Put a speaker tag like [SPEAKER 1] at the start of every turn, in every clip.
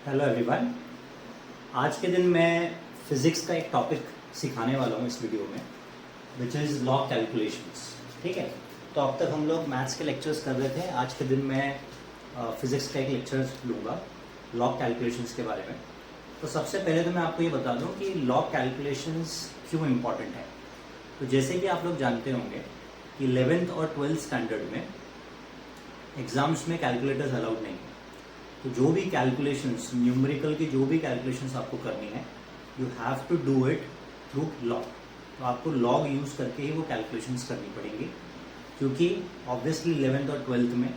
[SPEAKER 1] Hello everyone. आज के दिन मैं फिज़िक्स का एक टॉपिक सिखाने वाला हूँ इस वीडियो में, विच इज़ लॉग कैलकुलेशंस। ठीक है, तो अब तक हम लोग मैथ्स के लेक्चर्स कर रहे थे। आज के दिन मैं फिज़िक्स का एक लेक्चर लूँगा लॉग कैलकुलेशंस के बारे में। तो सबसे पहले तो मैं आपको ये बता दूँ कि लॉग कैलकुलेशंस क्यों इम्पॉर्टेंट है। तो जैसे कि आप लोग जानते होंगे कि 11th और 12th स्टैंडर्ड में एग्ज़ाम्स में कैलकुलेटर्स अलाउड नहीं है। तो जो भी कैलकुलेशंस, न्यूमेरिकल की जो भी कैलकुलेशंस आपको करनी है, you have to do it through log. तो आपको लॉग यूज़ करके ही वो कैलकुलेशंस करनी पड़ेंगी, क्योंकि ऑब्वियसली 11th और 12th में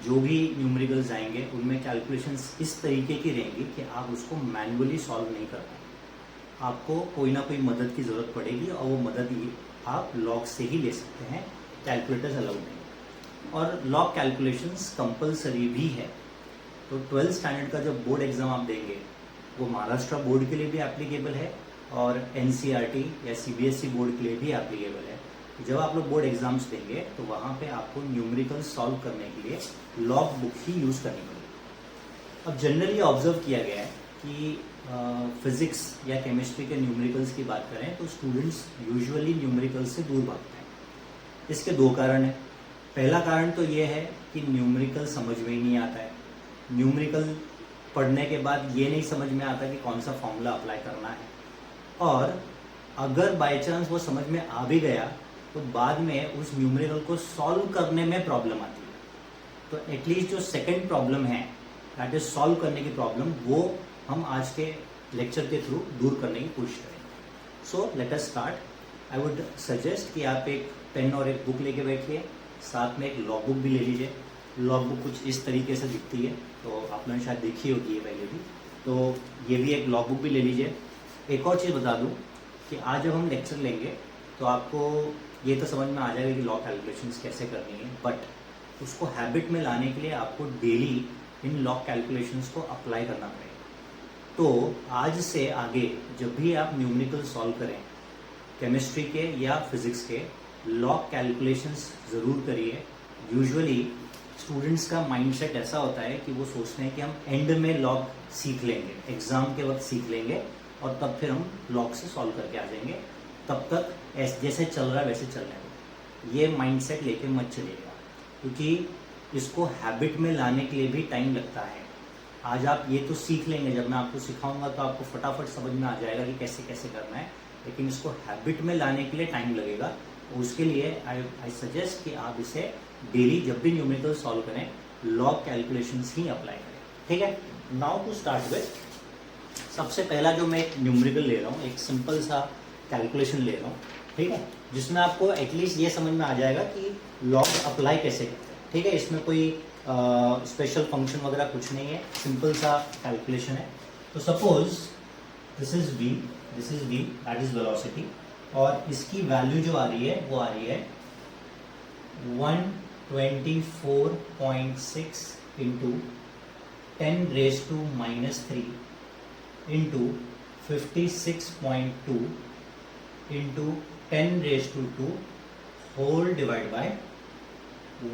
[SPEAKER 1] जो भी न्यूमेरिकल्स आएंगे उनमें कैलकुलेशंस इस तरीके की रहेंगी कि आप उसको मैनुअली सॉल्व नहीं कर पाएंगे। आपको कोई ना कोई मदद की ज़रूरत पड़ेगी और वो मदद ही आप लॉग से ही ले सकते हैं, कैलकुलेटर्स अलाउड नहीं। और लॉग कैलकुलेशंस कंपलसरी भी है। तो 12th स्टैंडर्ड का जब बोर्ड एग्ज़ाम आप देंगे वो महाराष्ट्र बोर्ड के लिए भी एप्लीकेबल है और NCERT या CBSE बोर्ड के लिए भी एप्लीकेबल है। जब आप लोग बोर्ड एग्ज़ाम्स देंगे तो वहाँ पे आपको न्यूमेरिकल सॉल्व करने के लिए लॉग बुक ही यूज़ करनी पड़ेगी। अब जनरली ऑब्जर्व किया गया है कि फिज़िक्स या केमिस्ट्री के न्यूमेरिकल्स की बात करें तो स्टूडेंट्स यूजुअली न्यूमेरिकल्स से दूर भागते हैं। इसके दो कारण हैं। पहला कारण तो ये है कि न्यूमेरिकल समझ में ही नहीं आता है। न्यूमेरिकल पढ़ने के बाद ये नहीं समझ में आता कि कौन सा फॉर्मूला अप्लाई करना है, और अगर बाय चांस वो समझ में आ भी गया तो बाद में उस न्यूमेरिकल को सॉल्व करने में प्रॉब्लम आती है। तो एटलीस्ट जो सेकंड प्रॉब्लम है, दैट इज सॉल्व करने की प्रॉब्लम, वो हम आज के लेक्चर के थ्रू दूर करने की कोशिश करेंगे। So let us start. I would suggest कि आप एक पेन और एक बुक लेके बैठिए, साथ में एक लॉग बुक भी ले लीजिए। लॉग बुक कुछ इस तरीके से दिखती है, तो आप लोगों ने शायद देखी होगी ये पहले भी, तो ये भी एक लॉग बुक भी ले लीजिए। एक और चीज़ बता दूं कि आज जब हम लेक्चर लेंगे तो आपको ये तो समझ में आ जाएगा कि लॉग कैलकुलेशंस कैसे करनी है, बट उसको हैबिट में लाने के लिए आपको डेली इन लॉग कैलकुलेशंस को अप्लाई करना पड़ेगा। तो आज से आगे जब भी आप न्यूमेरिकल सॉल्व करें, केमिस्ट्री के या फिज़िक्स के, लॉग कैलकुलेशंस ज़रूर करिए। यूजुअली स्टूडेंट्स का माइंडसेट ऐसा होता है कि वो सोचते हैं कि हम एंड में लॉग सीख लेंगे, एग्ज़ाम के वक्त सीख लेंगे और तब फिर हम लॉग से सॉल्व करके आ जाएंगे, तब तक जैसे चल रहा है वैसे चलने दो। ये माइंडसेट लेके मत चलिएगा, क्योंकि इसको हैबिट में लाने के लिए भी टाइम लगता है। आज आप ये तो सीख लेंगे, जब मैं आपको सिखाऊंगा तो आपको फटाफट समझ में आ जाएगा कि कैसे कैसे करना है, लेकिन इसको हैबिट में लाने के लिए टाइम लगेगा। उसके लिए आई सजेस्ट कि आप इसे डेली जब भी न्यूमेरिकल सॉल्व करें, लॉग कैलकुलेशंस ही अप्लाई करें। ठीक है, नाउ टू स्टार्ट विथ, सबसे पहला जो मैं एक न्यूमेरिकल ले रहा हूँ, एक सिंपल सा कैलकुलेशन ले रहा हूँ, ठीक है, जिसमें आपको एटलीस्ट ये समझ में आ जाएगा कि लॉग अप्लाई कैसे करते हैं। ठीक है, इसमें कोई स्पेशल फंक्शन वगैरह कुछ नहीं है, सिंपल सा कैलकुलेशन है। तो suppose this is v, that is velocity, और इसकी वैल्यू जो आ रही है वो आ रही है 124.6 into 10⁻³ into 56.2 into 10⁻² whole divide by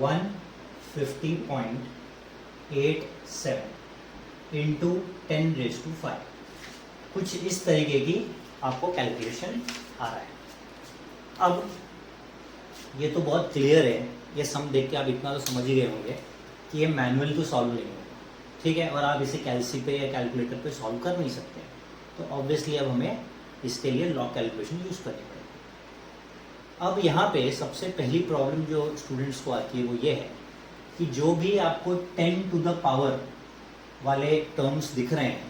[SPEAKER 1] 150.87 into 10⁵. कुछ इस तरीके की आपको कैलकुलेशन आ रहा है। अब ये तो बहुत क्लियर है, ये सम देख के आप इतना तो समझ ही गए होंगे कि ये मैनुअल तो सॉल्व नहीं होगा, ठीक है, और आप इसे कैलसी पे या कैलकुलेटर पे सॉल्व कर नहीं सकते। तो ऑब्वियसली अब हमें इसके लिए लॉग कैलकुलेशन यूज़ करनी पड़ेगी। अब यहाँ पे सबसे पहली प्रॉब्लम जो स्टूडेंट्स को आती है वो ये है कि जो भी आपको 10 टू द पावर वाले टर्म्स दिख रहे हैं,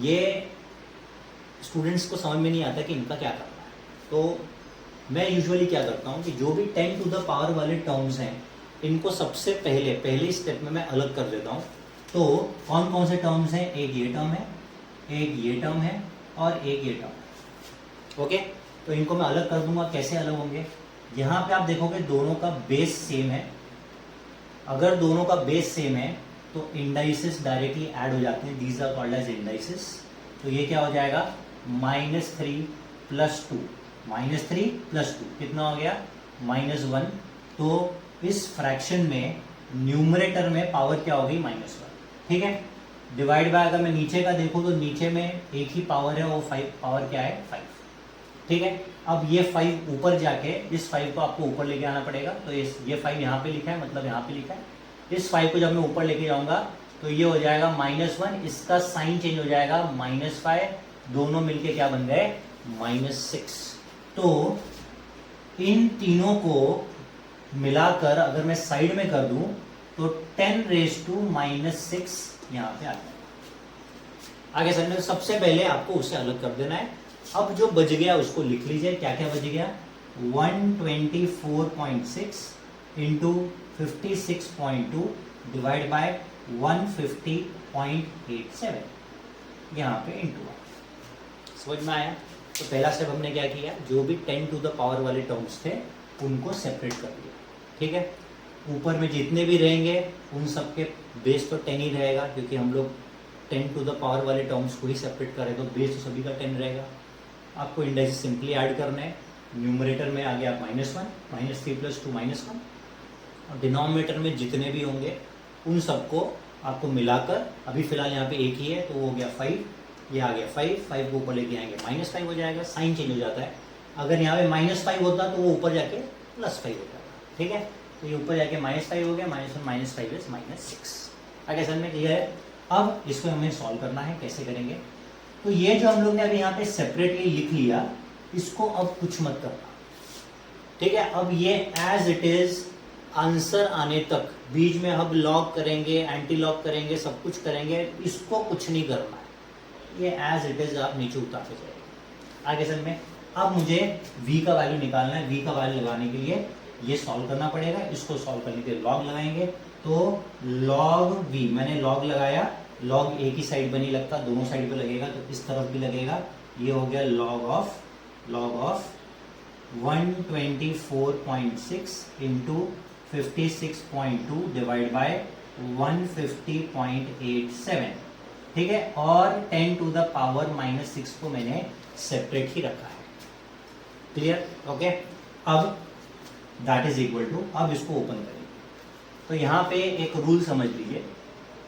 [SPEAKER 1] ये स्टूडेंट्स को समझ में नहीं आता कि इनका क्या करना है। तो मैं यूजुअली क्या करता हूँ कि जो भी 10 टू द पावर वाले टर्म्स हैं, इनको सबसे पहले स्टेप में मैं अलग कर देता हूँ। तो कौन कौन से टर्म्स हैं, एक ये टर्म है, एक ये टर्म है और एक ये टर्म है। ओके, तो इनको मैं अलग कर दूंगा। कैसे अलग होंगे, यहाँ पे आप देखोगे दोनों का बेस सेम है। अगर दोनों का बेस सेम है तो इंडाइसिस डायरेक्टली ऐड हो जाते हैं, these are called as indices. तो ये क्या हो जाएगा, -3 + 2, -3 + 2 कितना हो गया, -1। तो इस फ्रैक्शन में न्यूमरेटर में पावर क्या होगी, -1। ठीक है, डिवाइड बाय, अगर मैं नीचे का देखूँ तो नीचे में एक ही पावर है, वो 5 पावर क्या है 5, ठीक है। अब ये 5 ऊपर जाके इस 5 को आपको ऊपर लेके आना पड़ेगा, तो ये 5 यहाँ पे लिखा है, मतलब यहाँ पे लिखा है, इस 5 को जब मैं ऊपर लेके जाऊंगा तो ये हो जाएगा -1, इसका साइन चेंज हो जाएगा -5, दोनों मिलके क्या बन गए -6। तो इन तीनों को मिलाकर अगर मैं साइड में कर दूं तो 10⁻⁻6 यहाँ पे आ जाएगा। आगे समझो, सबसे पहले आपको उसे अलग कर देना है। अब जो बच गया उसको लिख लीजिए, क्या क्या बच गया, 124.6 इंटू 56.2 डिवाइड बाय 150.87, यहाँ पे इंटू। समझ में आया? तो पहला स्टेप हमने क्या किया, जो भी 10 टू द पावर वाले टर्म्स थे उनको सेपरेट कर दिया, ठीक है। ऊपर में जितने भी रहेंगे उन सब के बेस तो 10 ही रहेगा, क्योंकि हम लोग 10 टू द पावर वाले टर्म्स को ही सेपरेट करें, तो बेस तो सभी का 10 रहेगा। आपको इंडेक्स सिंपली ऐड करना है। न्यूमरेटर में आ गया -1, -3 + 2 -1, और डिनोमिनेटर में जितने भी होंगे उन सबको आपको मिलाकर, अभी फिलहाल यहाँ पे एक ही है तो वो हो गया 5, ये आ गया 5 को ऊपर लेके आएंगे -5 हो जाएगा, साइन चेंज हो जाता है। अगर यहाँ पे -5 होता तो वो ऊपर जाके +5 हो जाता, ठीक है। तो ये ऊपर जाके -5 हो गया, -1 -5 = -6। आगे समझ में क्लियर है? अब इसको हमें सॉल्व करना है, कैसे करेंगे। तो ये जो हम लोग ने अभी यहाँ पे सेपरेटली लिख लिया, इसको अब कुछ मत करना, ठीक है। अब ये एज इट इज आंसर आने तक बीच में हम लॉग करेंगे, एंटी लॉग करेंगे, सब कुछ करेंगे, इसको कुछ नहीं करना है, ये एज इट इज आप नीचे उतारते जाएंगे। आगे समझ में? अब मुझे v का वैल्यू निकालना है। v का वैल्यू लगाने के लिए ये सॉल्व करना पड़ेगा। इसको सॉल्व करने के लिए लॉग लगाएंगे, तो log v, मैंने लॉग लगाया, लॉग एक ही साइड पर नहीं लगता, दोनों साइड पे लगेगा, तो इस तरफ भी लगेगा। ये हो गया log of 124.6 into 56.2 divide by 150.87, ठीक है। और 10 टू द पावर -6 को मैंने सेपरेट ही रखा है। क्लियर? ओके। अब दैट इज इक्वल टू, अब इसको ओपन करेंगे तो यहाँ पे एक रूल समझ लीजिए,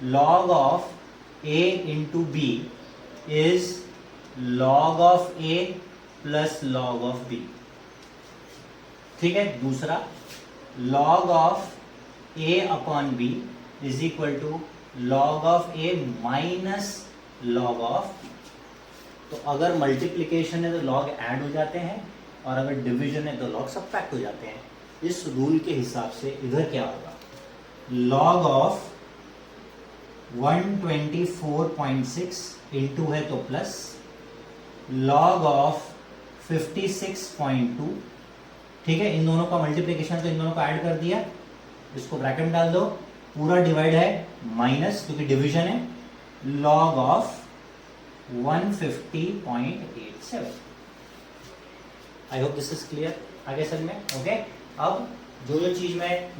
[SPEAKER 1] log of a into b is log of a plus log of b, ठीक है। दूसरा, log of a upon b is equal to log of a minus log of b। तो अगर मल्टीप्लिकेशन है तो log ऐड हो जाते हैं, और अगर डिवीजन है तो log सबट्रैक्ट हो जाते हैं। इस रूल के हिसाब से इधर क्या होगा, log ऑफ 124.6 इंटू है तो प्लस, log ऑफ 56.2, ठीक है। इन दोनों का मल्टीप्लिकेशन तो इन दोनों को ऐड कर दिया, इसको ब्रैकेट में डाल दो, पूरा डिवाइड है माइनस क्योंकि डिवीजन है, log of 150.87। I hope this is clear. आगे सर में ओके। अब जो जो चीज मैं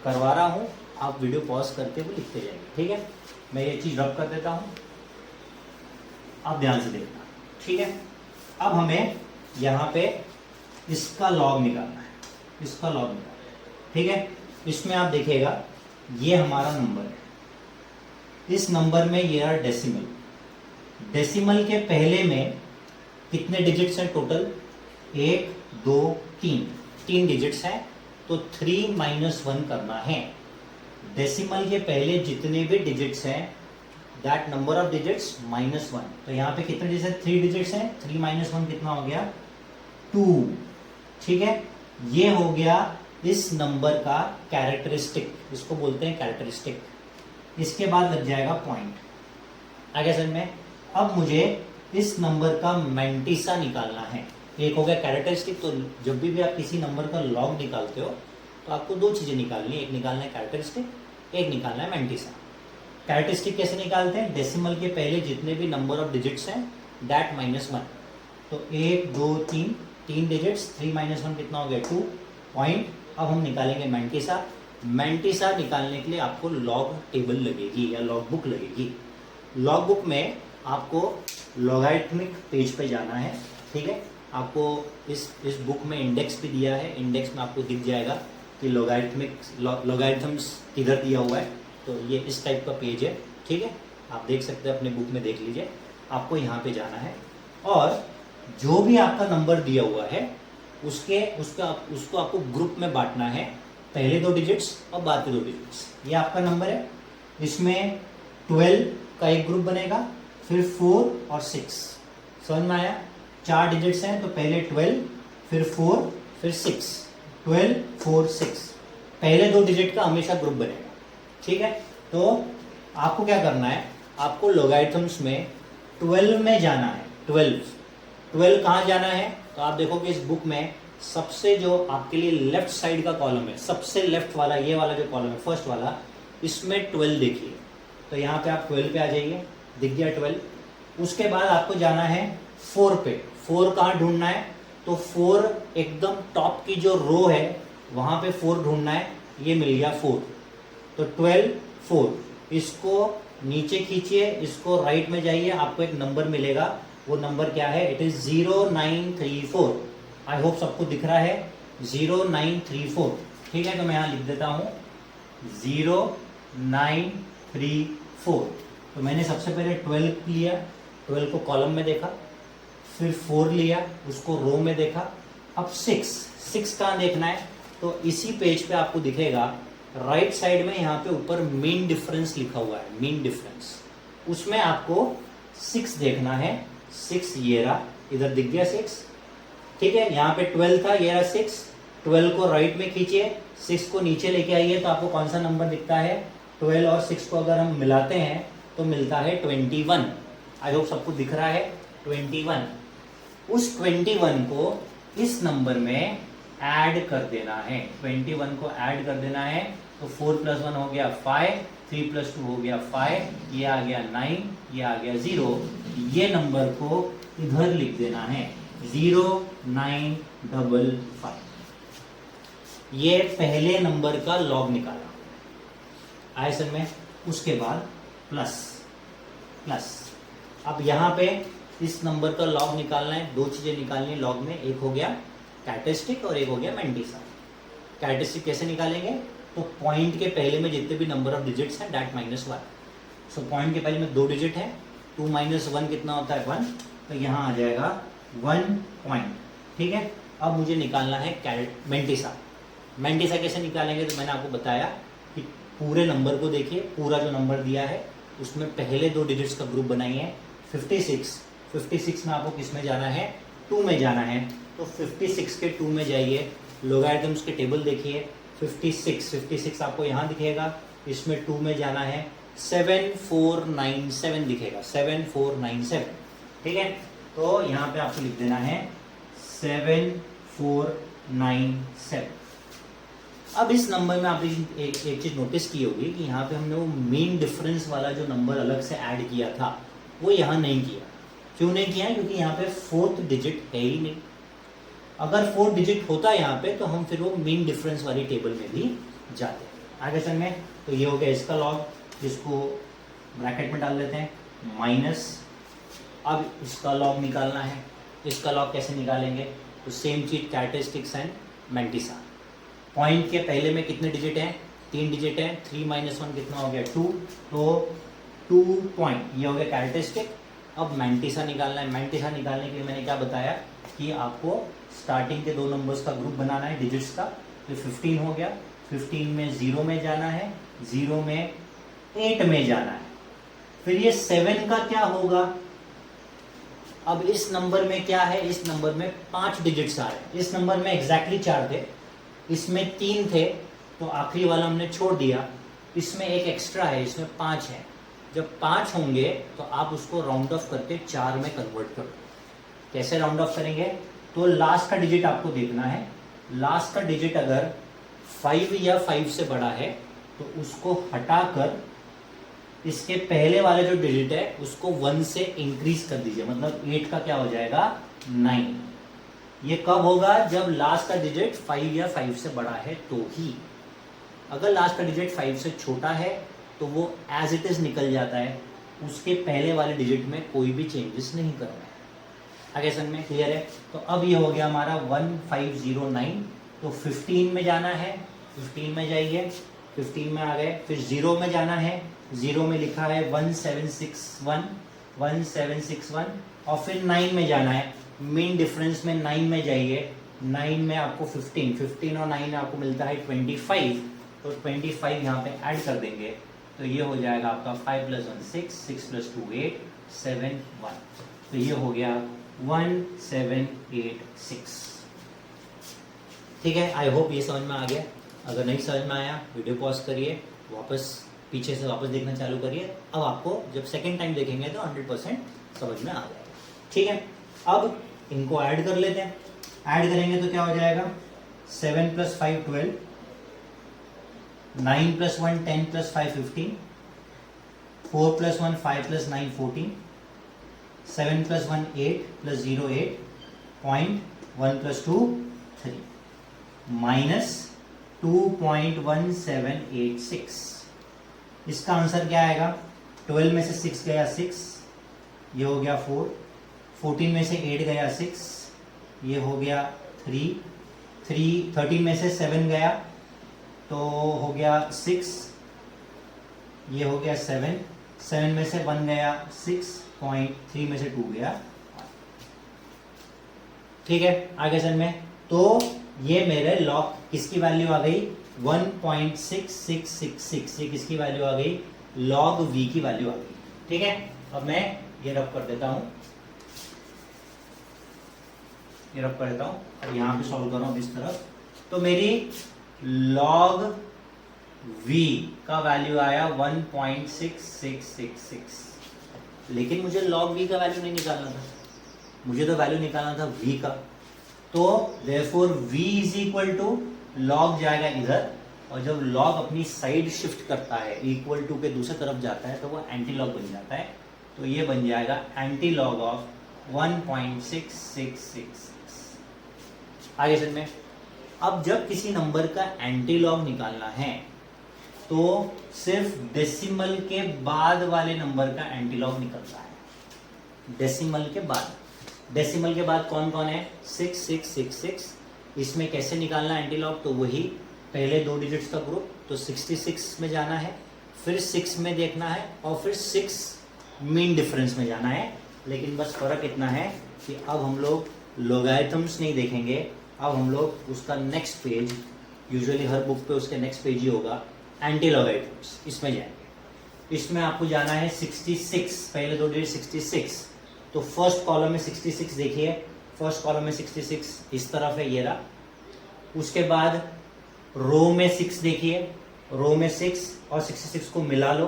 [SPEAKER 1] करवा रहा हूं आप वीडियो पॉज करते हुए लिखते जाएंगे, ठीक है। मैं ये चीज रब कर देता हूं, आप ध्यान से देखना, ठीक है। अब हमें यहाँ पे इसका लॉग निकालना है, इसका लॉग निकालना है, ठीक है। इसमें आप देखिएगा ये हमारा नंबर है, इस नंबर में ये है डेसिमल, डेसिमल के पहले में कितने डिजिट्स हैं टोटल, 1 2 3 डिजिट्स हैं, तो 3 - 1 करना है। डेसिमल के पहले जितने भी डिजिट्स हैं दैट नंबर ऑफ डिजिट्स -1, तो यहाँ पे कितने डिजिट्स हैं, 3 डिजिट्स हैं, 3 - 1 कितना हो गया 2, ठीक है। ये हो गया इस नंबर का कैरेक्टरिस्टिक, इसको बोलते हैं कैरेक्टरिस्टिक। इसके बाद लग जाएगा पॉइंट। आगे समझ में? अब मुझे इस नंबर का मैंटिसा निकालना है। एक हो गया कैरेक्टरिस्टिक, तो जब भी आप किसी नंबर का लॉग निकालते हो तो आपको दो चीजें निकालनी है, एक निकालना है कैरेक्टरिस्टिक, एक निकालना है मैंटिसा। कैरेक्टरिस्टिक कैसे निकालते हैं, डेसिमल के पहले जितने भी नंबर ऑफ डिजिट्स हैं दैट -1, तो 1 2 3 डिजिट्स, 3 - 1 कितना हो गया 2 पॉइंट। अब हम निकालेंगे मैंटिसा। मैंटिसा निकालने के लिए आपको लॉग टेबल लगेगी या लॉग बुक लगेगी। लॉग बुक में आपको लॉगरिथमिक पेज पे जाना है, ठीक है। आपको इस बुक में इंडेक्स भी दिया है, इंडेक्स में आपको दिख जाएगा कि लॉगरिथम्स किधर दिया हुआ है, तो ये इस टाइप का पेज है, ठीक है। आप देख सकते हैं अपने बुक में, देख लीजिए। आपको यहाँ पे जाना है और जो भी आपका नंबर दिया हुआ है उसको आपको ग्रुप में बांटना है, पहले 2 डिजिट्स और बाद के 2 डिजिट्स। ये आपका नंबर है, इसमें 12 का एक ग्रुप बनेगा, फिर 4 और 6। समझ में आया? 4 डिजिट्स हैं तो पहले 12, फिर 4, फिर 6। 12, 4, 6 पहले 2 डिजिट का हमेशा ग्रुप बनेगा। ठीक है, तो आपको क्या करना है, आपको लॉगरिथम्स में 12 में जाना है। 12 कहाँ जाना है? तो आप देखोगे इस बुक में सबसे जो आपके लिए लेफ्ट साइड का कॉलम है, सबसे लेफ्ट वाला, ये वाला जो कॉलम है फर्स्ट वाला, इसमें 12 देखिए। तो यहाँ पे आप 12 पे आ जाइए, दिख गया 12। उसके बाद आपको जाना है 4 पे। 4 कहाँ ढूंढना है? तो 4 एकदम टॉप की जो रो है वहाँ पे 4 ढूंढना है। ये मिल गया 4, तो 12, 4। इसको नीचे खींचिए, इसको राइट में जाइए, आपको एक नंबर मिलेगा। वो नंबर क्या है? It is 0934। आई होप सबको दिख रहा है, 0934। ठीक है, तो मैं यहाँ लिख देता हूँ 0934। तो मैंने सबसे पहले 12 लिया, 12 को कॉलम में देखा, फिर 4 लिया, उसको रो में देखा। अब 6 कहाँ देखना है? तो इसी पेज पे आपको दिखेगा राइट साइड में, यहाँ पे ऊपर मीन डिफरेंस लिखा हुआ है, मीन डिफरेंस। उसमें आपको 6 देखना है। 6 ये रहा, इधर दिख गया 6। ठीक है, यहाँ पे 12 था, ये रहा 6। 12 को राइट में खींचिए, 6 को नीचे लेके आइए, तो आपको कौन सा नंबर दिखता है? 12 और 6 को अगर हम मिलाते हैं तो मिलता है 21। आई होप सबको दिख रहा है 21। उस 21 को इस नंबर में ऐड कर देना है। 21 को ऐड कर देना है, तो 4 + 1 हो गया 5, 3 + 2 हो गया 5, ये आ गया 9, ये आ गया 0। ये नंबर को इधर लिख देना है 0955। ये पहले नंबर का लॉग निकाला आए सर में। उसके बाद प्लस। अब यहाँ पे इस नंबर का लॉग निकालना है, 2 चीजें निकालनी है लॉग में। एक हो गया कैरेक्टरिस्टिक और एक हो गया मैंटिसा। कैरेक्टरिस्टिक कैसे निकालेंगे? तो पॉइंट के पहले में जितने भी नंबर ऑफ डिजिट्स हैं दैट -1। सो पॉइंट के पहले में 2 डिजिट है, 2 - 1 कितना होता है? 1। तो यहाँ आ जाएगा 1 पॉइंट। ठीक है, अब मुझे निकालना है मैंटिसा। मैंटिसा कैसे निकालेंगे? तो मैंने आपको बताया कि पूरे नंबर को देखिए, पूरा जो नंबर दिया है उसमें पहले 2 डिजिट्स का ग्रुप बनाइए। 56 में आपको किस में जाना है? 2 में जाना है। तो 56 के 2 में जाइए, लॉगरिथम्स के टेबल देखिए। 56 आपको यहाँ दिखेगा, इसमें 2 में जाना है, 7497 दिखेगा, 7497। ठीक है, तो यहाँ पे आपको लिख देना है 7497। अब इस नंबर में आपने एक चीज नोटिस की होगी कि यहाँ पे हमने वो मीन डिफरेंस वाला जो नंबर अलग से ऐड किया था वो यहाँ नहीं किया। क्यों नहीं किया? क्योंकि यहाँ पे 4th डिजिट है ही नहीं। अगर 4th डिजिट होता यहाँ पे तो हम फिर वो मीन डिफरेंस वाली टेबल में भी जाते। आगे चलने, तो ये हो गया इसका लॉग, जिसको ब्रैकेट में डाल देते हैं माइनस। अब इसका लॉग निकालना है। इसका लॉग कैसे निकालेंगे? तो सेम चीज, कैरेक्टरिस्टिक्स एंड मैंटिसा। पॉइंट के पहले में कितने डिजिट हैं? 3 डिजिट हैं। 3 - 1 कितना हो गया? 2। तो 2 पॉइंट, ये हो गया कैरेक्टरिस्टिक। अब मैंटिसा निकालना है। मैंटिसा निकालने के लिए मैंने क्या बताया कि आपको स्टार्टिंग के 2 नंबर्स का ग्रुप बनाना है डिजिट्स का। तो 15 हो गया, 15 में 0 में जाना है, 0 में 8 में जाना है। फिर ये 7 का क्या होगा? अब इस नंबर में क्या है? इस नंबर में 5 डिजिट्स आ रहे हैं। इस नंबर में एग्जैक्टली 4 थे, इसमें 3 थे, तो आखिरी वाला हमने छोड़ दिया। इसमें एक एक्स्ट्रा है, इसमें 5 है। जब 5 होंगे तो आप उसको राउंड ऑफ करके 4 में कन्वर्ट करो। कैसे राउंड ऑफ करेंगे? तो लास्ट का डिजिट आपको देखना है। लास्ट का डिजिट अगर 5 या 5 से बड़ा है तो उसको हटाकर इसके पहले वाले जो डिजिट है उसको 1 से इंक्रीज कर दीजिए। मतलब 8 का क्या हो जाएगा? 9। ये कब होगा? जब लास्ट का डिजिट 5 या 5 से बड़ा है तो ही। अगर लास्ट का डिजिट 5 से छोटा है तो वो एज इट इज निकल जाता है, उसके पहले वाले डिजिट में कोई भी चेंजेस नहीं करना है। आगे समझ में क्लियर है? तो अब ये हो गया हमारा 1509। तो 15 में जाना है, 15 में जाइए, 15 में आ गए। फिर 0 में जाना है, 0 में लिखा है 1761 और फिर 9 में जाना है। मीन डिफरेंस में 9 में जाइए, 9 में आपको 15 और 9 आपको मिलता है 25, तो 25 यहाँ पे ऐड कर देंगे तो ये हो जाएगा आपका 5 + 1 6, 6 + 2 8, 7 1, तो ये हो गया 1786। ठीक है, आई होप ये समझ में आ गया। अगर नहीं समझ में आया वीडियो पॉज करिए, वापस पीछे से वापस देखना चालू करिए। अब आपको जब सेकेंड टाइम देखेंगे तो 100% समझ में आ जाएगा। ठीक है, अब इनको ऐड कर लेते हैं। ऐड करेंगे तो क्या हो जाएगा, 7 + 5 12, 9 + 1 10 + 5 15, 4 + 1 5 + 9 14, 7 + 1 8 + 0 8, 0.1 + 2 3, -2.1786। इसका आंसर क्या आएगा, 12 में से 6 गया 6, ये हो गया 4, 14 में से 8 गया 6, ये हो गया 3, 13 में से 7 गया तो हो गया 6, ये हो गया 7, 7 में से 1 गया 6, 3 में से 2 गया। ठीक है, आगे चल में तो ये मेरे लॉग किसकी वैल्यू आ गई, 1.6666, ये किसकी वैल्यू आ गई, लॉग v की वैल्यू आ गई। ठीक है, अब मैं ये रब कर देता हूं, ये रब कर देता हूं, अब यहां पे सॉल्व कर रहा हूं इस तरफ, तो मेरी लॉग v का वैल्यू आया 1.6666, लेकिन मुझे लॉग v का वैल्यू नहीं निकालना था, मुझे तो वैल्यू निकालना था v का। तो therefore v = log जाएगा इधर, और जब log अपनी साइड शिफ्ट करता है इक्वल टू के दूसरी तरफ जाता है तो वो एंटी लॉग बन जाता है, तो ये बन जाएगा एंटी लॉग ऑफ 1.6666। आगे चल में, अब जब किसी नंबर का एंटी लॉग निकालना है तो सिर्फ डेसिमल के बाद वाले नंबर का एंटी लॉग निकलता है। डेसिमल के बाद, डेसिमल के बाद कौन कौन है, 6666, इसमें कैसे निकालना एंटी लॉग, तो वही पहले 2 डिजिट्स का ग्रुप, तो 66 में जाना है, फिर 6 में देखना है और फिर 6 मीन डिफरेंस में जाना है। लेकिन बस फर्क इतना है कि अब हम लोग लॉगरिथम्स नहीं देखेंगे, अब हम लोग उसका नेक्स्ट पेज, यूजुअली हर बुक पे उसके नेक्स्ट पेज ही होगा, एंटी लॉगरिथम्स, इसमें जाएंगे। इसमें आपको जाना है 66, पहले 2 डिजिट 66, तो फर्स्ट कॉलम में 66 देखिए, फर्स्ट कॉलम में 66 इस तरफ है, ये रहा। उसके बाद रो में 6 देखिए, रो में 6 और 66 को मिला लो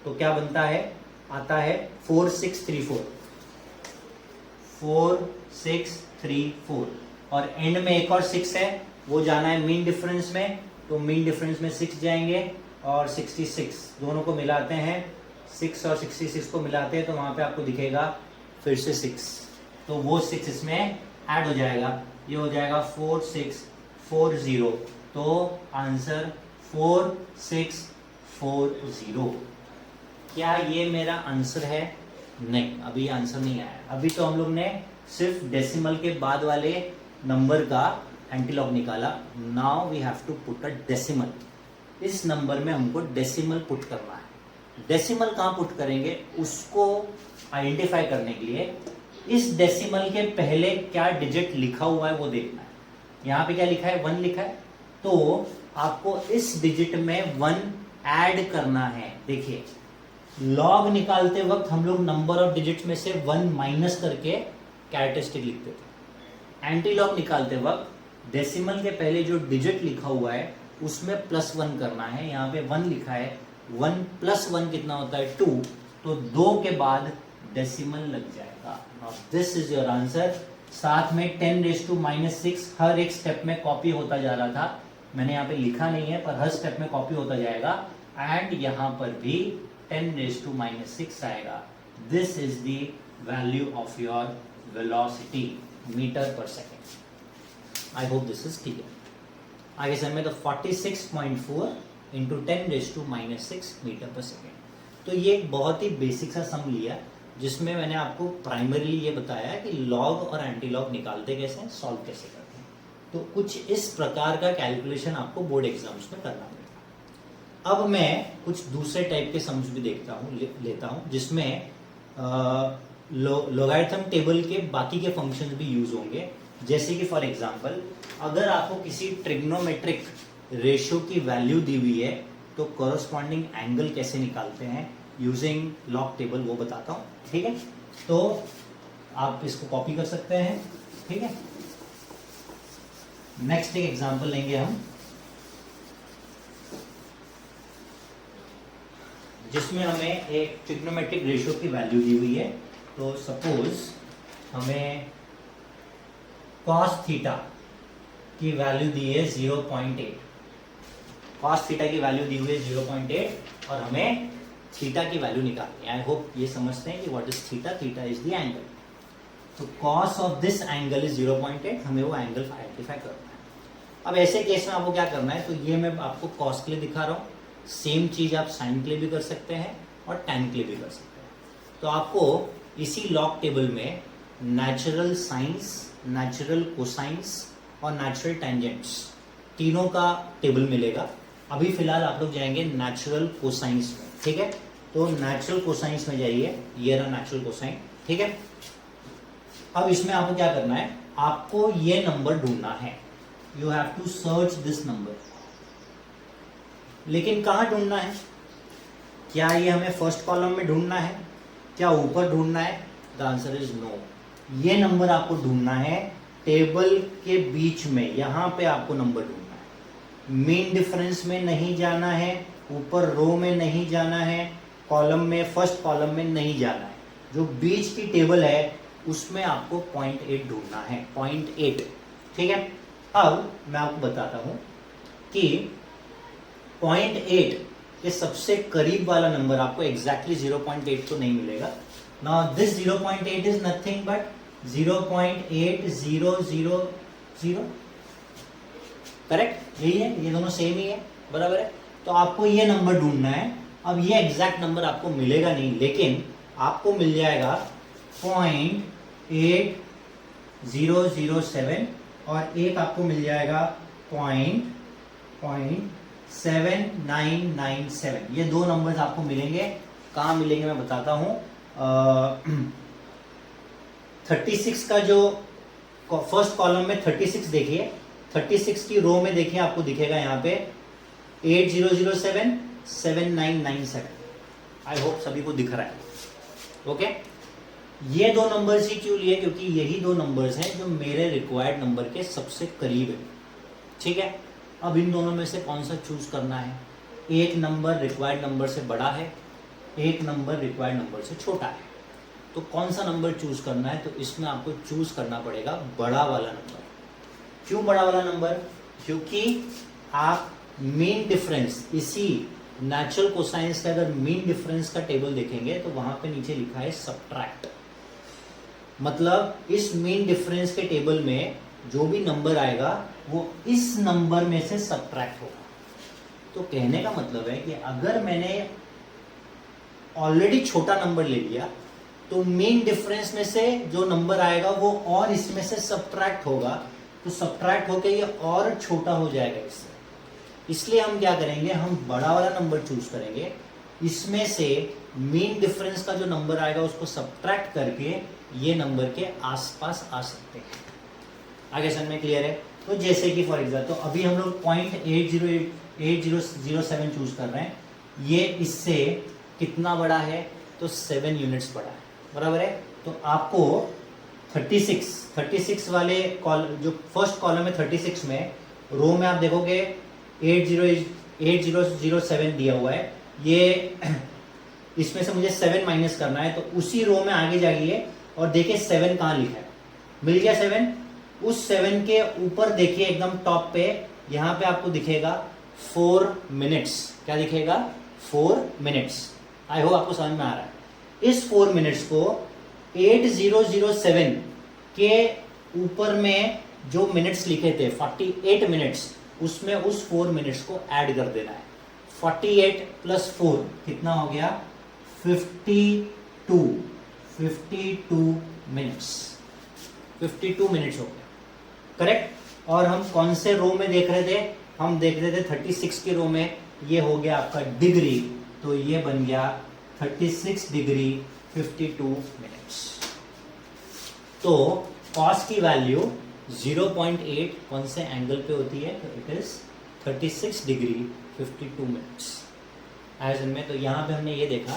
[SPEAKER 1] तो क्या बनता है, आता है 4634, 4634, और एंड में एक और 6 है, वो जाना है मीन डिफरेंस में, तो मीन डिफरेंस में 6 जाएंगे और 66 दोनों को मिलाते हैं, 6 और 66 को मिलाते हैं तो वहां पे आपको दिखेगा फिर से 6, तो वो 6 इसमें ऐड हो जाएगा, ये हो जाएगा 4640, तो आंसर 4640। क्या ये मेरा आंसर है, नहीं, अभी आंसर नहीं आया। अभी तो हम लोग ने सिर्फ डेसिमल के बाद वाले नंबर का एंटीलॉग निकाला। Now we have to put a decimal, इस नंबर में हमको डेसिमल पुट करना है। डेसिमल कहाँ पुट करेंगे उसको आइडेंटिफाई करने के लिए इस डेसिमल के पहले क्या डिजिट लिखा हुआ है वो देखना है। यहाँ पे क्या लिखा है, 1 लिखा है, तो आपको इस डिजिट में 1 ऐड करना है। देखिए लॉग निकालते वक्त हम लोग नंबर ऑफ डिजिट्स में से 1 माइनस करके कैरेक्टरिस्टिक लिखते थे। एंटी लॉग निकालते वक्त डेसिमल के पहले जो डिजिट लिखा हुआ है उसमें +1 करना है। यहाँ पे 1 लिखा है, 1 + 1 कितना होता है 2, तो 2 के बाद डेसिमल लग जाएगा। This is your answer. साथ में 10⁻⁻6 हर एक स्टेप में कॉपी होता जा रहा था, मैंने यहाँ पे लिखा नहीं है पर हर स्टेप में कॉपी होता जाएगा, एंड यहाँ पर भी 10⁻6 आएगा। This is the value of your velocity metre per second. I hope this is clear. आगे समय तो 46.4 इंटू 10⁻6 मीटर पर सेकेंड। तो ये एक बहुत ही बेसिक सा सम लिया जिसमें मैंने आपको प्राइमरीली ये बताया कि लॉग और एंटी लॉग निकालते कैसे हैं, सॉल्व कैसे करते हैं। तो कुछ इस प्रकार का कैलकुलेशन आपको बोर्ड एग्जाम्स में करना पड़ेगा। अब मैं कुछ दूसरे टाइप के सम्स भी लेता हूँ जिसमें लोगारिथम टेबल के बाकी के फंक्शंस भी यूज होंगे। जैसे कि फॉर एग्जांपल अगर आपको किसी ट्रिग्नोमेट्रिक रेशियो की वैल्यू दी हुई है तो कॉरस्पॉन्डिंग एंगल कैसे निकालते हैं यूजिंग लॉग टेबल वो बताता हूँ। ठीक है, तो आप इसको कॉपी कर सकते हैं। ठीक है, नेक्स्ट एक एग्जांपल लेंगे हम जिसमें हमें एक ट्रिग्नोमेट्रिक रेशियो की वैल्यू दी हुई है। तो सपोज हमें cos थीटा की वैल्यू दी है 0.8, cos थीटा की वैल्यू दी हुई है 0.8 और हमें थीटा की वैल्यू निकालनी है। आई होप ये समझते हैं कि what is theta, theta is the angle. तो cos of this angle is 0.8, हमें वो एंगल आइडेंटिफाई करना है। अब ऐसे केस में आपको क्या करना है, तो ये मैं आपको cos के लिए दिखा रहा हूँ, सेम चीज आप साइन के लिए भी कर सकते हैं और टैन के लिए भी कर सकते हैं। तो आपको इसी लॉग टेबल में नेचुरल साइंस, नेचुरल कोसाइंस और नेचुरल टेंजेंट्स तीनों का टेबल मिलेगा। अभी फिलहाल आप लोग जाएंगे नेचुरल कोसाइंस में। ठीक है, तो नेचुरल कोसाइंस में जाइए, ये रहा नेचुरल कोसाइन। ठीक है, अब इसमें आपको क्या करना है, आपको ये नंबर ढूंढना है। You have to search this number. लेकिन कहाँ ढूंढना है, क्या ये हमें फर्स्ट कॉलम में ढूंढना है, क्या ऊपर ढूंढना है? The answer is no. ये नंबर आपको ढूंढना है टेबल के बीच में, यहां पे आपको नंबर ढूंढना है। मेन डिफरेंस में नहीं जाना है, ऊपर रो में नहीं जाना है, कॉलम में फर्स्ट कॉलम में नहीं जाना है। जो बीच की टेबल है उसमें आपको 0.8 ढूंढना है, 0.8। ठीक है, अब मैं आपको बताता हूं कि 0.8 के सबसे करीब वाला नंबर आपको एग्जैक्टली 0.8 तो नहीं मिलेगा। Now this 0.8 is nothing but 0.8000। Correct, यही है, ये दोनों सेम ही है, बराबर है। तो आपको ये नंबर ढूंढना है। अब ये एग्जैक्ट नंबर आपको मिलेगा नहीं, लेकिन आपको मिल जाएगा 0.8007 और एक आपको मिल जाएगा 0.7997। ये दो नंबर्स आपको मिलेंगे। कहाँ मिलेंगे मैं बताता हूँ। 36 का जो फर्स्ट कॉलम में 36 देखिए, 36 की रो में देखिए आपको दिखेगा यहाँ पे 8007 7997। आई होप सभी को दिख रहा है। ओके, ये दो नंबर्स ही क्यों लिए, क्योंकि यही दो नंबर्स हैं जो मेरे रिक्वायर्ड नंबर के सबसे करीब है। ठीक है, अब इन दोनों में से कौन सा चूज करना है। एक नंबर रिक्वायर्ड नंबर से बड़ा है, एक नंबर रिक्वायर्ड नंबर से छोटा है, तो कौन सा नंबर चूज करना है। तो इसमें आपको चूज करना पड़ेगा बड़ा वाला नंबर। क्यों बड़ा वाला नंबर, क्योंकि आप मीन डिफरेंस, इसी नेचुरल कोसाइंस का अगर मीन डिफरेंस का टेबल देखेंगे तो वहां पे नीचे लिखा है सब्ट्रैक्ट। मतलब इस मीन डिफरेंस के टेबल में जो भी नंबर आएगा वो इस नंबर में से सब्ट्रैक्ट होगा। तो कहने का मतलब है कि अगर मैंने ऑलरेडी छोटा नंबर ले लिया तो मीन डिफरेंस में से जो नंबर आएगा वो और इसमें से सब्ट्रैक्ट होगा, तो सब्ट्रैक्ट होकर ये और छोटा हो जाएगा इससे। इसलिए हम क्या करेंगे, हम बड़ा वाला नंबर चूज करेंगे, इसमें से मीन डिफरेंस का जो नंबर आएगा उसको सब्ट्रैक्ट करके ये नंबर के आसपास आ सकते हैं। आगे समझ में क्लियर है। तो जैसे कि फॉर एग्जाम्पल तो अभी हम लोग 0.8007 चूज कर रहे हैं, ये इससे कितना बड़ा है, तो 7 यूनिट्स बड़ा है, बराबर है। तो आपको 36 वाले जो फर्स्ट कॉलम है 36 में, रो में आप देखोगे 8007 दिया हुआ है, ये इसमें से मुझे 7 माइनस करना है। तो उसी रो में आगे जाइए और देखिए 7 कहाँ लिखा है, मिल गया 7। उस 7 के ऊपर देखिए एकदम टॉप पे, यहाँ पे आपको दिखेगा 4 मिनट्स। क्या दिखेगा, 4 मिनट्स। आई होप आपको समझ में आ रहा है। इस 4 मिनट्स को 8007 के ऊपर में जो मिनट्स लिखे थे 48 मिनट्स, उसमें उस 4 मिनट्स को ऐड कर देना है। 48 प्लस 4 कितना हो गया, 52 मिनट्स। 52 मिनट्स हो गया, करेक्ट। और हम कौन से रो में देख रहे थे, हम देख रहे थे 36 के रो में, ये हो गया आपका डिग्री, तो ये बन गया 36 डिग्री 52 मिनट्स। तो कॉस की वैल्यू 0.8 कौन से एंगल पे होती है, तो it is 36 degree 52 minutes as इनमें। तो यहाँ पे हमने ये देखा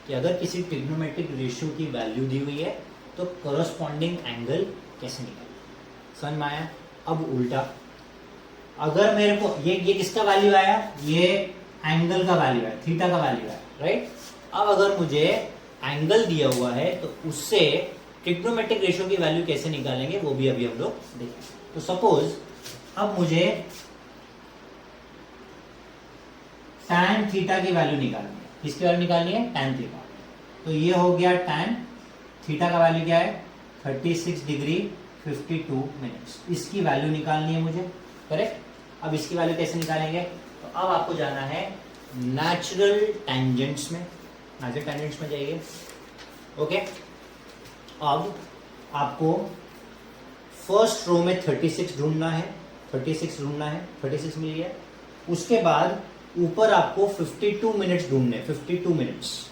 [SPEAKER 1] कि अगर किसी ट्रिग्नोमेट्रिक रेशियो की वैल्यू दी हुई है तो करस्पॉन्डिंग एंगल कैसे निकालें, समझ में आया। अब उल्टा, अगर मेरे को ये किसका वैल्यू आया, ये एंगल का वैल्यू है, थीटा का वैल्यू है, राइट। अब अगर मुझे एंगल दिया हुआ है तो उससे ट्रिग्नोमेट्रिक रेशियो की वैल्यू कैसे निकालेंगे वो भी अभी हम लोग देखेंगे। तो सपोज अब मुझे tan थीटा की वैल्यू निकालनी है, किसकी वैल्यू निकालनी है, tan थीटा। तो ये हो गया tan थीटा का वैल्यू क्या है, 36 डिग्री 52 मिनट्स, इसकी वैल्यू निकालनी है मुझे, करेक्ट। अब इसकी वैल्यू कैसे निकालेंगे, तो अब आपको जाना है नेचुरल टेंजेंट्स में, नेचुरल टेंजेंट्स में जाइए, ओके। अब आपको फर्स्ट रो में 36 ढूंढना है, 36 मिल गया। उसके बाद ऊपर आपको 52 मिनट्स ढूंढने, 52 मिनट्स,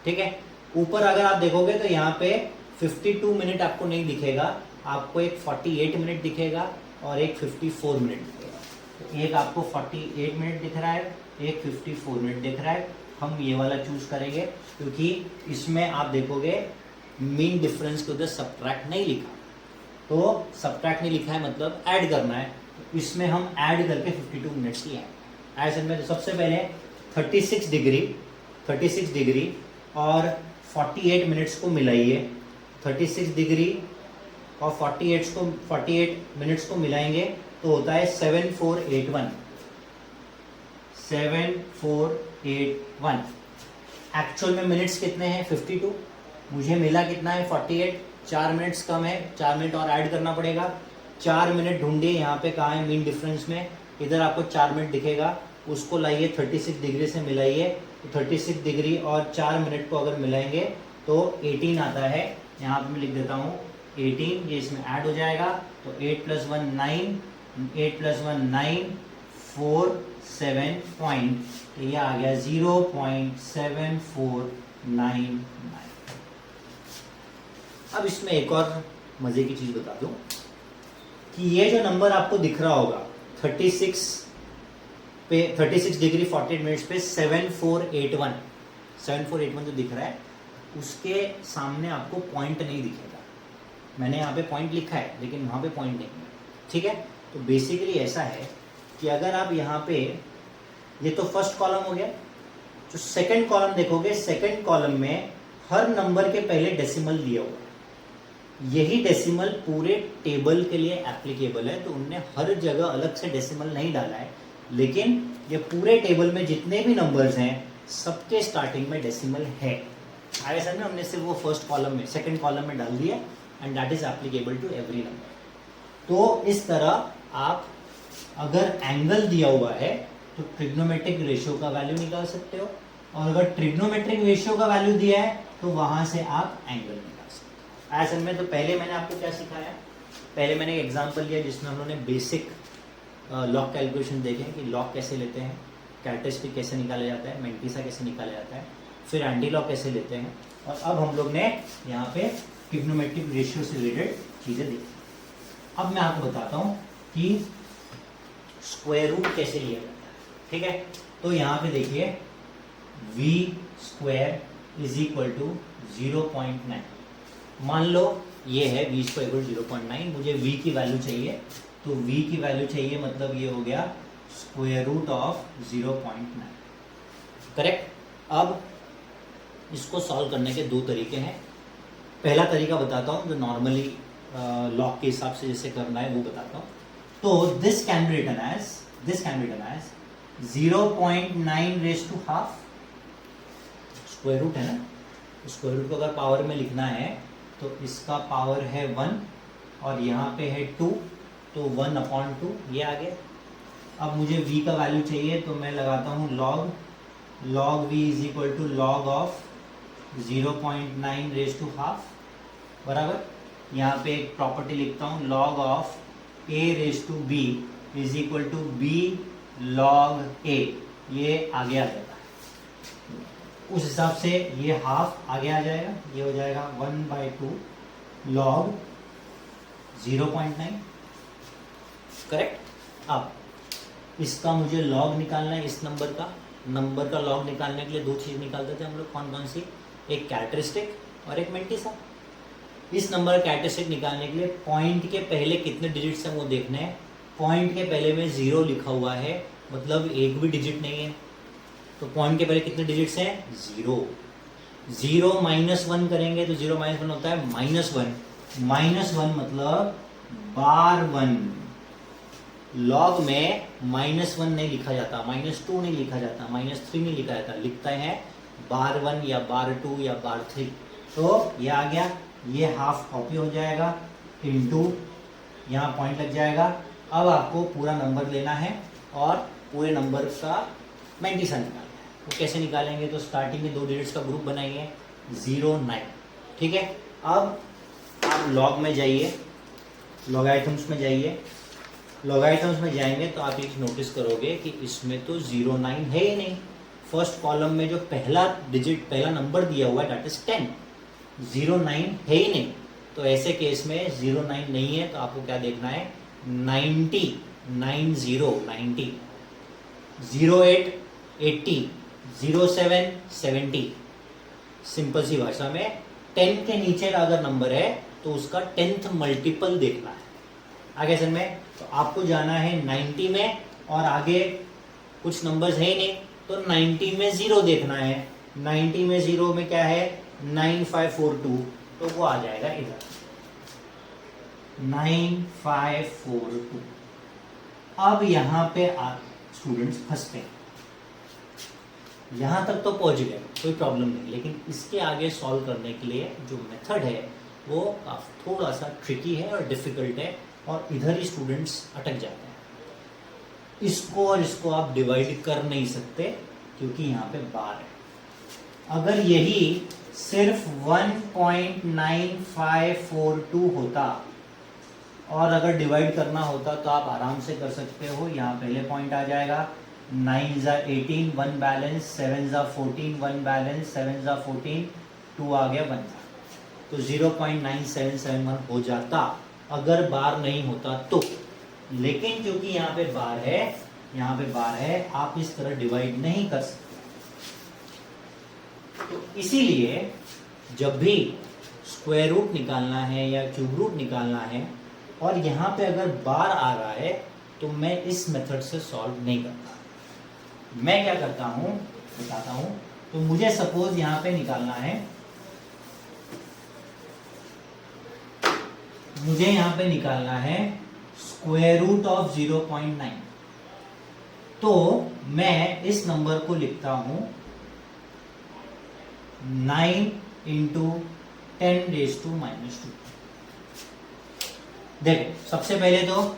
[SPEAKER 1] ठीक है। ऊपर अगर आप देखोगे तो यहाँ पे 52 मिनट आपको नहीं दिखेगा, आपको एक 48 मिनट दिखेगा और एक 54 मिनट दिखेगा। तो एक आपको 48 मिनट दिख रहा है, एक 54 मिनट दिख रहा है। हम ये वाला चूज करेंगे क्योंकि इसमें आप देखोगे मीन डिफरेंस के उधर सब्ट्रैक्ट नहीं लिखा, तो सब्ट्रैक्ट नहीं लिखा है मतलब ऐड करना है, तो इसमें हम ऐड करके 52 मिनट्स की है ऐसे में। तो सबसे पहले 36 डिग्री और 48 मिनट्स को मिलाइए, 36 डिग्री और 48 मिनट्स को मिलाएंगे तो होता है 7481। एक्चुअल में मिनट्स कितने हैं, 52, मुझे मिला कितना है 48, 4 मिनट्स कम है, 4 मिनट और ऐड करना पड़ेगा। 4 मिनट ढूंढिए, यहाँ पे कहाँ है मीन डिफरेंस में, इधर आपको 4 मिनट दिखेगा, उसको लाइए 36 डिग्री से मिलाइए, तो 36 डिग्री और 4 मिनट को अगर मिलाएंगे तो 18 आता है। यहाँ पे मैं लिख देता हूँ 18, ये इसमें ऐड हो जाएगा, तो 8 + 1 9, 8 + 1 9, 4 7 पॉइंट, तो ये आ गया 0.7499। अब इसमें एक और मजे की चीज बता दूं कि ये जो नंबर आपको दिख रहा होगा 36 डिग्री 48 मिनट्स पे 7481 जो दिख रहा है, उसके सामने आपको पॉइंट नहीं दिखेगा। मैंने यहाँ पे पॉइंट लिखा है लेकिन वहाँ पे पॉइंट नहीं है, ठीक है। तो बेसिकली ऐसा है कि अगर आप यहाँ पे, ये तो फर्स्ट कॉलम हो गया, जो सेकंड कॉलम देखोगे, सेकंड कॉलम में हर नंबर के पहले डेसिमल दिया हुआ है। यही डेसिमल पूरे टेबल के लिए एप्लीकेबल है, तो उनने हर जगह अलग से डेसिमल नहीं डाला है, लेकिन ये पूरे टेबल में जितने भी नंबर्स हैं सबके स्टार्टिंग में डेसिमल है। ऐसा ना, हमने सिर्फ वो फर्स्ट कॉलम में, सेकंड कॉलम में डाल दिया and that is applicable to every number. तो इस तरह आप अगर एंगल दिया हुआ है तो ट्रिग्नोमेट्रिक रेशियो का वैल्यू निकाल सकते हो, और अगर ट्रिग्नोमेट्रिक रेशियो का वैल्यू दिया है तो वहां से आप एंगल निकाल सकते हो। ऐसे में तो पहले मैंने आपको क्या सिखाया, पहले मैंने एक एग्जांपल लिया जिसमें हम लोगों ने बेसिक लॉग कैलकुलेशन देखे कि लॉग कैसे लेते हैं, कैरेक्टरिस्टिक कैसे निकाला जाता है, मैंटिसा कैसे निकाला जाता है, फिर एंटी लॉग कैसे लेते हैं, और अब हम लोग ने यहाँ पे ट्रिग्नोमेट्रिक रेशियो से रिलेटेड चीज़ें देखी। अब मैं आपको बताता हूँ कि स्क्वायर रूट कैसे लिया जाता है, ठीक है। तो यहाँ पे देखिए v² = 0.9। मान लो ये है v² = 0.9, मुझे v की वैल्यू चाहिए, तो v की वैल्यू चाहिए मतलब ये हो गया √0.9, करेक्ट। अब इसको सॉल्व करने के दो तरीके हैं। पहला तरीका बताता हूँ जो नॉर्मली लॉग के हिसाब से जैसे करना है वो बताता हूँ। तो this can be written as 0.9 square root है ना, स्क्वायर रूट को अगर पावर में लिखना है तो इसका पावर है 1 और यहाँ पे है 2, तो 1/2 ये आ गया। अब मुझे v का वैल्यू चाहिए तो मैं लगाता हूँ log v = log of 0.9 बराबर। यहाँ पे एक प्रॉपर्टी लिखता हूँ log of a raised to b = b log a, ये आगे आ जाता है, उस हिसाब से ये हाफ आगे आ जाएगा, ये हो जाएगा 1/2 log 0.9, करेक्ट। अब इसका मुझे लॉग निकालना है, इस नंबर का लॉग निकालने के लिए दो चीज़ निकालते थे हम लोग, कौन कौन सी, एक कैरेक्टरिस्टिक और एक मेंटिसा। इस नंबर का कैरेक्टरिस्टिक निकालने के लिए पॉइंट के पहले कितने डिजिट्स हैं वो देखना है। पॉइंट के पहले में 0 लिखा हुआ है, मतलब एक भी डिजिट नहीं है, तो पॉइंट के पहले कितने डिजिट्स हैं, 0। 0 -1 करेंगे तो 0 -1 होता है -1, -1 मतलब बार 1। लॉग में -1 नहीं लिखा जाता, -2 नहीं लिखा जाता, -3 नहीं लिखा जाता, लिखता है बार 1 या बार 2 या बार 3। तो ये आ गया, ये हाफ कॉपी हो जाएगा, इनटू यहाँ पॉइंट लग जाएगा। अब आपको पूरा नंबर लेना है और पूरे नंबर का मेंटिसा निकालना है। वो कैसे निकालेंगे, तो स्टार्टिंग में 2 डिजिट्स का ग्रुप बनाइए, 0 9, ठीक है। अब आप लॉग में जाइए, लॉगरिथम्स में जाइए, लॉगरिथम्स में जाएंगे तो आप एक नोटिस करोगे कि इसमें तो 0 9 है ही नहीं। फर्स्ट कॉलम में जो पहला डिजिट, पहला नंबर दिया हुआ है, दैट इज 10, 0 9 है ही नहीं। तो ऐसे केस में 0 9 नहीं है तो आपको क्या देखना है, 90 90, 08 80, 07 70। सिंपल सी भाषा में 10 के नीचे का अगर नंबर है तो उसका 10th मल्टीपल देखना है। आगे समझ में, तो आपको जाना है 90 में और आगे कुछ नंबर्स है नहीं, तो 90 में 0 देखना है। 90 में 0 में क्या है, 9542, तो वो आ जाएगा इधर 9542। अब यहाँ पे स्टूडेंट्स फंसते हैं, यहाँ तक तो पहुँच गए, कोई प्रॉब्लम नहीं, लेकिन इसके आगे सॉल्व करने के लिए जो मेथड है वो थोड़ा सा ट्रिकी है और डिफिकल्ट है, और इधर ही स्टूडेंट्स अटक जाते हैं। इसको और इसको आप डिवाइड कर नहीं सकते क्योंकि यहाँ पे बार है। अगर यही सिर्फ 1.9542 होता और अगर डिवाइड करना होता तो आप आराम से कर सकते हो। यहाँ पहले पॉइंट आ जाएगा, 9 ज़ा 18 1 बैलेंस, 7 ज़ा 14 1 बैलेंस, 7 ज़ा 14 2 आ गया 1 था, तो 0.9771 हो जाता अगर बार नहीं होता तो। लेकिन क्योंकि यहाँ पे बार है, यहाँ पे बार है, आप इस तरह डिवाइड नहीं कर सकते। तो इसीलिए जब भी स्क्वायर रूट निकालना है या क्यूब रूट निकालना है और यहाँ पे अगर बार आ रहा है तो मैं इस मेथड से सॉल्व नहीं करता। मैं क्या करता हूँ बताता हूँ। तो मुझे सपोज यहाँ पे निकालना है, मुझे यहाँ पे निकालना है स्क्वायर रूट ऑफ 0.9। तो मैं इस नंबर को लिखता हूं 9 इंटू 10⁻²। देखो सबसे पहले तो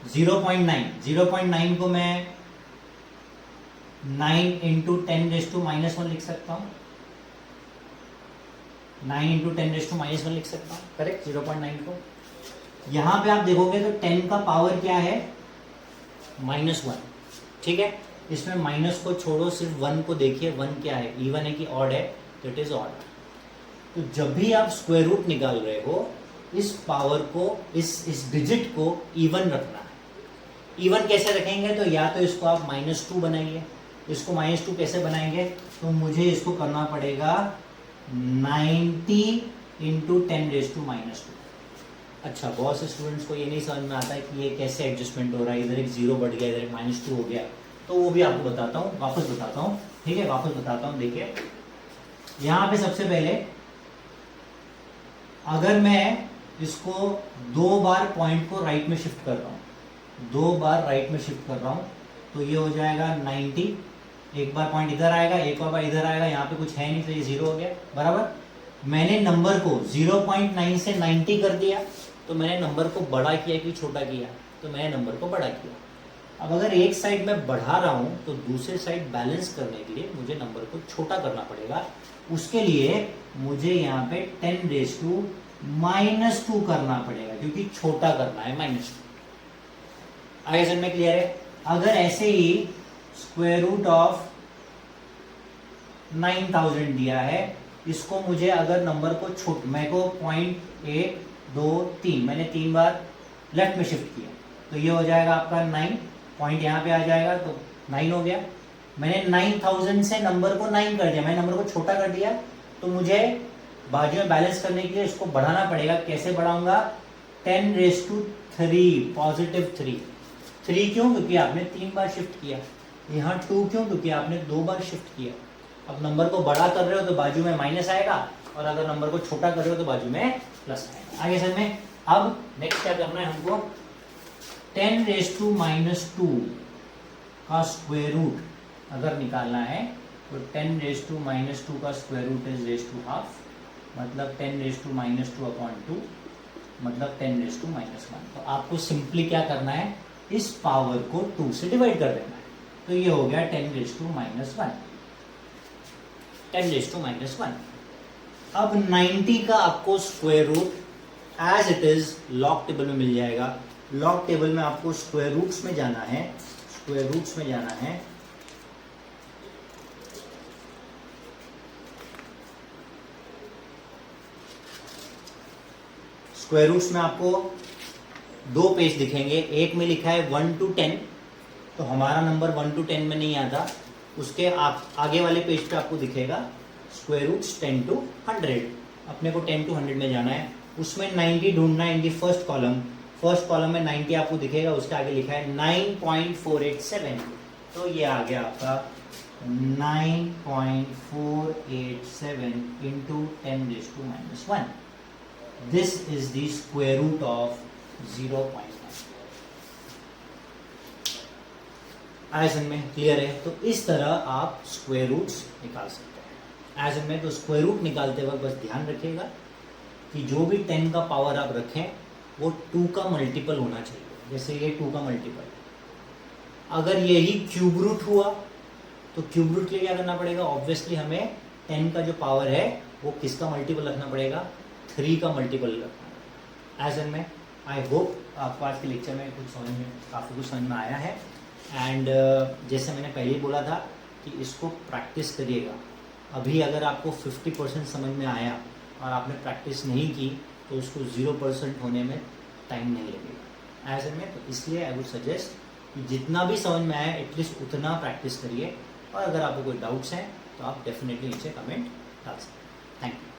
[SPEAKER 1] 0.9 को मैं 9 इंटू 10⁻⁻1 लिख सकता हूं, 9 इंटू 10⁻⁻1 लिख सकता हूँ, करेक्ट। 0.9 को यहाँ पे आप देखोगे तो 10 का पावर क्या है, -1, ठीक है। इसमें माइनस को छोड़ो, सिर्फ 1 को देखिए, 1 क्या है, इवन है कि ऑड है, तो इट इज ऑड। तो जब भी आप स्क्वायर रूट निकाल रहे हो, इस पावर को, इस डिजिट को इवन रखना है। इवन कैसे रखेंगे, तो या तो इसको आप -2 बनाइए। इसको -2 कैसे बनाएंगे, तो मुझे इसको करना पड़ेगा 90 इंटू 10⁻²। अच्छा, बहुत से स्टूडेंट्स को ये नहीं समझ में आता है कि ये कैसे एडजस्टमेंट हो रहा है, इधर एक 0 बढ़ गया, इधर एक -2 हो गया, तो वो भी आपको बताता हूँ, वापस बताता हूँ, ठीक है, वापस बताता हूँ। देखिए यहाँ पे सबसे पहले अगर मैं इसको 2 बार पॉइंट को राइट में शिफ्ट कर रहा हूँ, 2 बार राइट में शिफ्ट कर रहा हूँ, तो ये हो जाएगा 90। एक बार पॉइंट इधर आएगा, एक और बार इधर आएगा, यहाँ पे कुछ है नहीं तो ये 0 हो गया, बराबर। मैंने नंबर को 0.9 से 90 कर दिया, तो मैंने नंबर को बड़ा किया कि छोटा किया, तो मैंने नंबर को बड़ा किया। अब अगर एक साइड में बढ़ा रहा हूँ तो दूसरे साइड बैलेंस करने के लिए मुझे नंबर को छोटा करना पड़ेगा। उसके लिए मुझे यहाँ पे 10⁻⁻² करना पड़ेगा, क्योंकि छोटा करना है, -2। आगे समझ में क्लियर है। अगर ऐसे ही स्क्वायर रूट ऑफ 9000 दिया है। इसको मुझे अगर नंबर को मेरे को 0.123 मैंने 3 बार लेफ्ट में शिफ्ट किया तो ये हो जाएगा आपका 9, पॉइंट यहाँ पे आ जाएगा तो 9 हो गया। मैंने 9000 से नंबर को 9 कर दिया, मैंने नंबर को छोटा कर दिया, तो मुझे बाजू में बैलेंस करने के लिए इसको बढ़ाना पड़ेगा। कैसे बढ़ाऊंगा? 10⁻³ पॉजिटिव 3 क्यों? क्योंकि आपने 3 बार शिफ्ट किया। यहाँ 2 क्यों? क्योंकि आपने 2 बार शिफ्ट किया। अब नंबर को बड़ा कर रहे हो तो बाजू में माइनस आएगा, और अगर नंबर को छोटा कर रहे हो तो बाजू में प्लस आएगा। आगे समझ में? अब नेक्स्ट क्या करना है हमको? 10⁻² का स्क्वायर रूट अगर निकालना है तो 10⁻² का स्क्वायर रूट इज ½ मतलब 10⁻²/2 मतलब 10⁻⁻1। तो आपको सिंपली क्या करना है? इस पावर को 2 से डिवाइड कर देना है। तो ये हो गया 10⁻⁻1। 10⁻⁻1। अब 90 का आपको square root as it is log table में मिल जाएगा। लॉग टेबल में आपको स्क्वायर रूट्स में जाना है, स्क्वायर रूट्स में जाना है। स्क्वायर रूट्स में आपको 2 पेज दिखेंगे। एक में लिखा है 1 to 10, तो हमारा नंबर 1 to 10 में नहीं आता। उसके आगे वाले पेज पे आपको दिखेगा स्क्वायर रूट्स 10 to 100। अपने को 10 to 100 में जाना है। उसमें 90 ढूंढना है in the first column. First column में 90 आपको दिखेगा, उसके आगे लिखा है 9.487, तो ये आ गया आपका 9.487 into 10⁻⁻1। This is the square root of 0.9। एज में क्लियर है? तो इस तरह आप स्क्वायर रूट्स निकाल सकते हैं। एज में तो स्क्वायर रूट निकालते वक्त बस ध्यान रखिएगा कि जो भी 10 का पावर आप रखें वो 2 का मल्टीपल होना चाहिए। जैसे ये 2 का मल्टीपल, अगर यही क्यूब रूट हुआ तो क्यूब रूट के लिए क्या करना पड़ेगा? ऑब्वियसली हमें 10 का जो पावर है वो किसका मल्टीपल रखना पड़ेगा? 3 का मल्टीपल रखना पड़ेगा। एज में आई होप आपको आज के लेक्चर में काफ़ी कुछ समझ में आया है। एंड जैसे मैंने पहले ही बोला था कि इसको प्रैक्टिस करिएगा। अभी अगर आपको 50% समझ में आया और आपने प्रैक्टिस नहीं की तो उसको 0% होने में टाइम नहीं लगेगा। एज में तो इसलिए आई वुड सजेस्ट कि जितना भी समझ में आया एटलीस्ट उतना प्रैक्टिस करिए। और अगर आपको कोई डाउट्स हैं तो आप डेफिनेटली नीचे कमेंट डाल सकते हैं। Thank you.